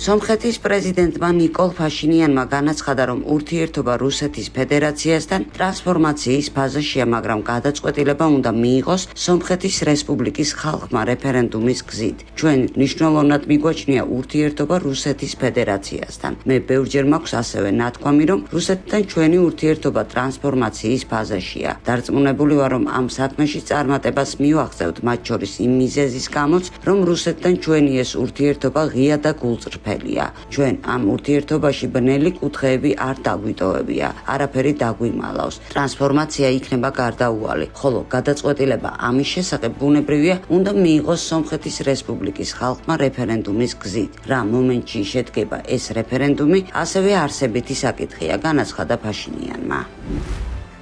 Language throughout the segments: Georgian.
სომხეთის პრეზიდენტმა ნიკოლ ფაშინიანმა განაცხადა, რომ ურთიერთობა რუსეთის ფედერაციასთან ტრანსფორმაციის ფაზაშია, მაგრამ გადაწყვეტილება უნდა მიიღოს სომხეთის რესპუბლიკის ხალხმა რეფერენდუმის გზით. ჩვენ მნიშვნელოვნად მიგვაჩნია ურთიერთობა რუსეთის ფედერაციასთან. მე ბევრჯერ მაქვს ასევე ნათქვამი, რომ რუსეთთან ჩვენი ურთიერთობა ტრანსფორმაციის ფაზაშია. დარწმუნებული ვარ, რომ ამ საქმეში წარმატებას მივაღწევთ, მათ შორის იმ მიზეზის გამოც, რომ რუსეთთან ჩვენი ეს ურთიერთობა ღია და გულწრფელია. ჩვენ ამ ურთიერთობაში ბნელი კუთხეები არ დაგვიტოვებია, არაფერი დაგვიმალავს. ტრანსფორმაცია იქნება გარდაუვალი, ხოლო გადაწყვეტილება ამის შესახებ ბუნებრივია უნდა მიიღოს სომხეთის რესპუბლიკის ხალხმა რეფერენდუმის გზით. რა მომენტში შედგება ეს რეფერენდუმი, ასევე არსებითი საკითხია, განაცხადა ფაშინიანმა.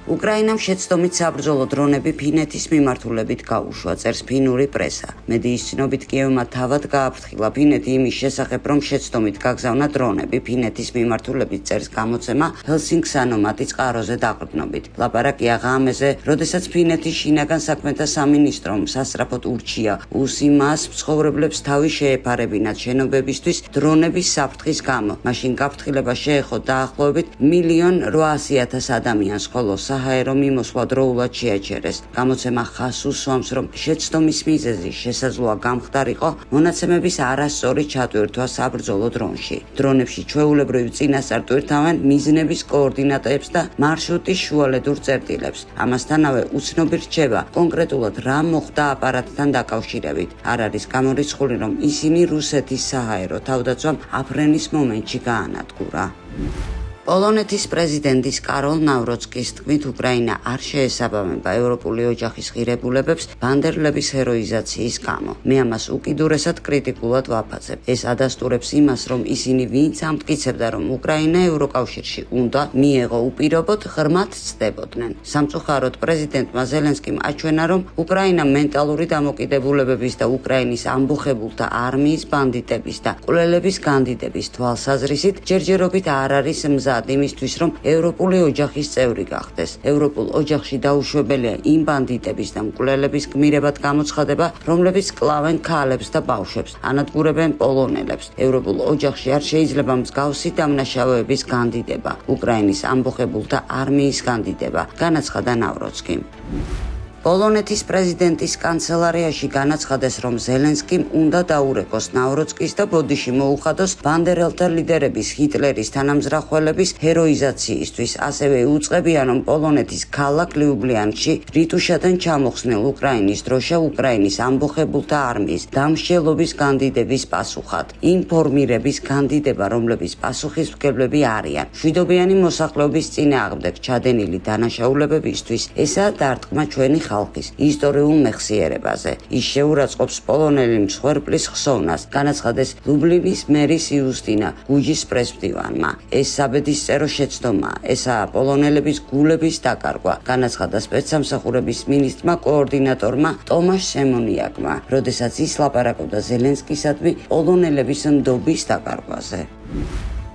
უკრაინამ შეცდომით საბრძოლო დრონები ფინეთის მიმართულებით გაუშვა, წერს ფინური პრესა. მედიის ცნობით კიევმა თავად გააფრთხილა ფინეთი იმის შესახებ, რომ შეცდომით გაგზავნა დრონები ფინეთის მიმართულებით, წერს გამოცემა ჰელსინკის ანომატი წყაროზე დაყრდნობით. ლაპარაკია ღამეზე, როდესაც ფინეთის შინაგან საქმეთა სამინისტრომ სასწრაფოდ ურჩია უსიმას მცხოვრებლებს თავი შეეფარებინათ შენობებისთვის დრონების საფრთხის გამო. მაშინ გაფრთხილება შეეხო დაახლოებით 1,800,000 ადამიანს, ხოლო საჰაერო მიმოსვლა დროულად შეაჩერეს. გამოცემა ხას უსვამს, რომ შეცდომის მიზეზი შესაძლოა გამხდარიყო მონაცემების არასწორი ჩატვირთვა საბრძოლო დრონში. დრონებში ჩვეულებრივ წინასწარ ტვირთავენ მიზნების კოორდინატებს და მარშრუტის შუალედურ წერტილებს. ამასთანავე უცნობი რჩება კონკრეტულად რა მოხდა აპარატთან დაკავშირებით. არ არის გამორიცხული, რომ ისინი რუსეთის საჰაერო თავდაცვამ აფრენის მომენტში გაანადგურა. პოლონეთის პრეზიდენტის კაროლ ნავროცკის თქმით, უკრაინა არ შეესაბამება ევროპული ოჯახის ღირებულებებს ბანდერლების ჰეროიზაციის გამო. მე ამას უკიდურესად კრიტიკულად ვაფასებ. ეს ადასტურებს იმას, რომ ისინი ვინც ამტკიცებდა, რომ უკრაინა ევროკავშირში უნდა მიეღო უპირობოდ, ღრმად ცდებოდნენ. სამწუხაროდ პრეზიდენტმა ზელენსკიმ აჩვენა, რომ უკრაინა მენტალური დამოკიდებულებების და უკრაინის ამბოხებულთა არმიის ბანდიტების და მკვლელების განდიდების თვალსაზრისით ჯერჯერობით არ არის მზად იმისთვის, რომ ევროპული ოჯახის წევრი გახდეს. ევროპულ ოჯახში დაუშვებელია იმ ბანდიტების და მკვლელების გმირებად გამოცხადება, რომლებიც კლავენ ქალებს და ბავშვებს, ანადგურებენ პოლონელებს. ევროპულ ოჯახში არ შეიძლება მსგავსი დამნაშავეების განდიდება, უკრაინის ამბოხებულთა არმიის განდიდება, განაცხადა ნავროცკიმ. პოლონეთის პრეზიდენტის კანცელარიაში განაცხადეს, რომ ზელენსკიმ უნდა დაურეკოს ნავროცკის და ბოდიში მოუხადოს ბანდერელთა ლიდერების ჰიტლერის თანამზრახველების ჰეროიზაციისთვის. ასევე უწყებია, რომ პოლონეთის ქალაქ ლიუბლიანში რიტუშადან ჩამოხსნილ უკრაინის დროშა უკრაინის ამბოხებულთა არმიის დამშელობის განდიდების პასუხად. ინფორმირების განდიდება, რომლების პასუხისმგებლები არიან მშვიდობიანი მოსახლეობის წინააღმდეგ ჩადენილი დანაშაულებებისთვის. ესაა დარტყმა ჩვენი ხალხის ისტორიულ მეხსიერებაზე. ის შეურაცხყოფს პოლონელი მსხვერპლის ხსოვნას, განაცხადეს ლუბლინის მერის იუსტინა გუჯის პრესმდივანმა. ეს საბედისწერო შეცდომაა, ესაა პოლონელების გულების დაკარგვა, განაცხადა სპეცსამსახურების მინისტრმა კოორდინატორმა ტომაშ შემონიაკმა, როდესაც ის ლაპარაკობდა ზელენსკისადმი პოლონელების ნდობის დაკარგვაზე.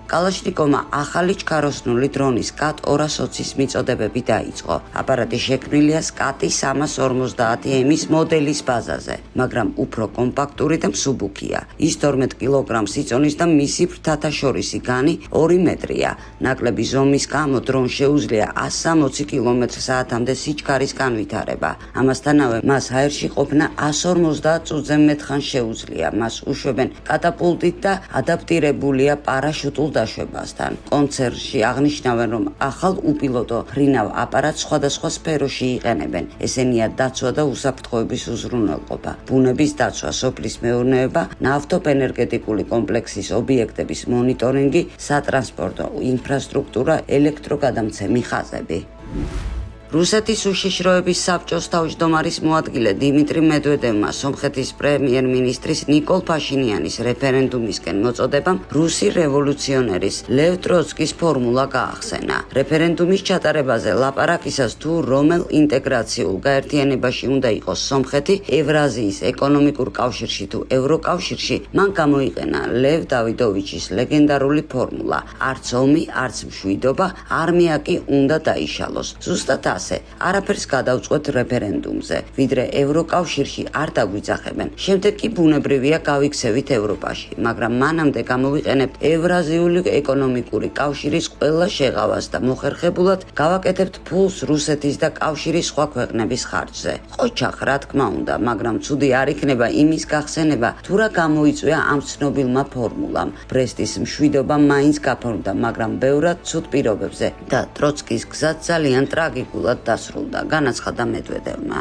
კალაშნიკოვმა ახალი ჩქაროსნული დრონის კატ-220-ის მიწოდებები დაიწყო. აპარატი შექმნილია SCAT 350M-ის მოდელის ბაზაზე, მაგრამ უფრო კომპაქტური და მსუბუქია. ის 12 კილოგრამს იწონის და მისი ფრთათაშორისი განი 2 მეტრია. ნაკლები ზომის გამო დრონ შეუძლია 160 კმ/სთ-მდე სიჩქარის განვითარება. ამასთანავე მას აერში ყოფნა 150 წუთზე მეტხანს შეუძლია. მას უშვებენ კატაპულტით და ადაპტირებულია პარაშუტულ დაშვებასთან. კონცერტში აღნიშნავენ, რომ ახალ უპილოტო ხრინავ აპარატს სხვადასხვა სფეროში იყენებენ. ესენია დაცვა და უსაფრთხოების უზრუნველყოფა, ბუნების დაცვა, სოფლის მეურნეობა, ნავთობ-ენერგეტიკული კომპლექსის ობიექტების მონიტორინგი, სატრანსპორტო ინფრასტრუქტურა, ელექტროგადამცემი ხაზები. რუსეთის უშიშროების საბჭოს თავმჯდომარის მოადგილე დიმიტრი მედვედევმა სომხეთის პრემიერ-მინისტრის ნიკოლ ფაშინიანის რეფერენდუმისკენ მოწოდებამ რუსი რევოლუციონერის ლევ ტროცკის ფორმულა გაახსენა. რეფერენდუმის ჩატარებაზე ლაპარაკისას თუ რომელ ინტეგრაციულ გაერთიანებაში უნდა იყოს სომხეთი, ევრაზიის ეკონომიკურ კავშირში თუ ევროკავშირში, მან გამოიყენა ლევ დავიდოვიჩის ლეგენდარული ფორმულა: არც ომი, არც მშვიდობა, არმია კი უნდა დაიშალოს. ზუსტად ასე. არაფერს გადავწყვეტ რეფერენდუმზე, ვიდრე ევროკავშირში არ დაგვიძახებენ. შემდეგ კი ბუნებრივია გავიქცევით ევროპაში, მაგრამ მანამდე გამოვიყენებთ ევრაზიული ეკონომიკური კავშირის ყველა შეღავას და მოხერხებულად გავაკეთებთ ფულს რუსეთის და კავშირის სხვა ქვეყნების ხარჯზე. ყოჩახ, რა თქმა უნდა, მაგრამ ცუდი არ იქნება იმის გახსენება, თუ რა გამოიწვია ამ ცნობილმა ფორმულამ. ბრესტის მშვიდობა მაინც გაფორმდა, მაგრამ ბევრად ცუდ პირობებზე და ტროცკის გზაც ძალიან ტრაგიკულად დასრულდა, განაცხადა მედვედევმა.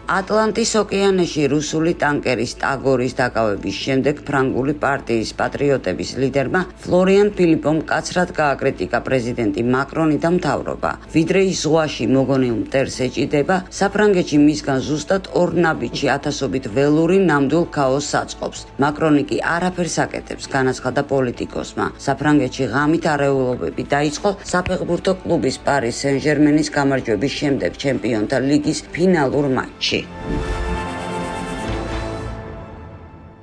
ატლანტის ოკეანეში რუსული ტანკერის ტაგორის დაკავების შემდეგ ფრანგული პარტიის პატრიოტების ლიდერმა ფლორიან ფილიპომ კაცრად გააკრიტიკა პრეზიდენტი მაკრონი და მთავრობა. ვიდრე ის ზღვაში მოგონილ მტერს ეჭიდება, საფრანგეთში მისგან ზუსტად ორ ნაბიჯში ათასობით ველური ნამდვილ ქაოსს აწყობს. მაკრონი კი არაფერს აკეთებს, განაცხადა პოლიტიკოსმა. საფრანგეთში ღამით არეულობები დაიწყო საფეხბურთო კლუბის პარის სენ-ჟერმენის გამარჯვების შემდეგ ჩემპიონთა ლიგის ფინალურ მატჩში.